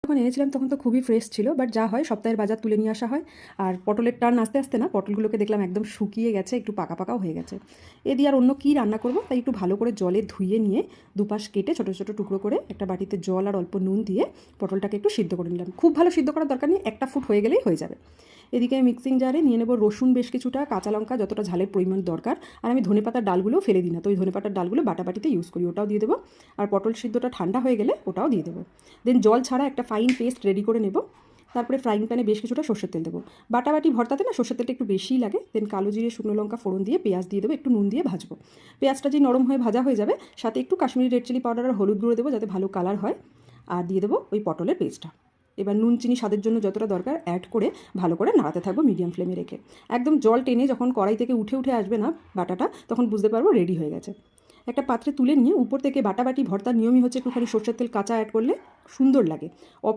যখন এনেছিলাম তখন তো খুবই ফ্রেশ ছিল, বাট যা হয় সপ্তাহের বাজার তুলে নিয়ে আসা হয়। আর পটলের টার্ন আস্তে আস্তে না পটলগুলোকে দেখলাম একদম শুকিয়ে গেছে, একটু পাকা পাকাও হয়ে গেছে। এ দিয়ে আর অন্য কী রান্না করব, তাই একটু ভালো করে জলে ধুয়ে নিয়ে দুপাশ কেটে ছোটো ছোটো টুকরো করে একটা বাটিতে জল আর অল্প নুন দিয়ে পটলটাকে একটু সিদ্ধ করে নিলাম। খুব ভালো সিদ্ধ করার দরকার নেই, একটা ফুট হয়ে গেলেই হয়ে যাবে। এদিকে মিক্সিং জারে নিয়ে নেব রসুন বেশ কিছুটা, কাঁচা লঙ্কা যতটা ঝালের পরিমাণ দরকার। আর আমি ধনেপাতার ডালগুলোও ফেলে দিই না, তো ওই ধনেপাতার ডালগুলো বাটাবাটিতে ইউজ করি, ওটাও দিয়ে দেবো। আর পটল সিদ্ধটা ঠান্ডা হয়ে গেলে ওটাও দিয়ে দেবো। দেন জল ছাড়া একটা ফাইন পেস্ট রেডি করে নেব। তারপরে ফ্রাইং প্যানে বেশ কিছুটা সর্ষের তেল দেবো। বাটাবাটি ভর্তাতে না সর্ষের তেলটা একটু বেশিই লাগে। দেন কালো জিরে শুকনো লঙ্কা ফোড়ন দিয়ে পেঁয়াজ দিয়ে দেবো, একটু নুন দিয়ে ভাজবো। পেঁয়াজটা যে নরম হয়ে ভাজা হয়ে যাবে, সাথে একটু কাশ্মীরি রেড চিলি পাউডার আর হলুদ গুঁড়ো দেবো যাতে ভালো কালার হয়। আর দিয়ে দেবো ওই পটলের পেস্টটা। এবার নুন চিনি স্বাদের জন্য যতটা দরকার অ্যাড করে ভালো করে নাড়াতে থাকবো মিডিয়াম ফ্লেমে রেখে। একদম জল টেনে যখন কড়াই থেকে উঠে উঠে আসবে না বাটাটা, তখন বুঝতে পারবো রেডি হয়ে গেছে। একটা পাত্রে তুলে নিয়ে উপর থেকে বাটাবাটি ভর্তার নিয়মই হচ্ছে একটুখানি সর্ষের তেল কাঁচা অ্যাড করলে সুন্দর লাগে।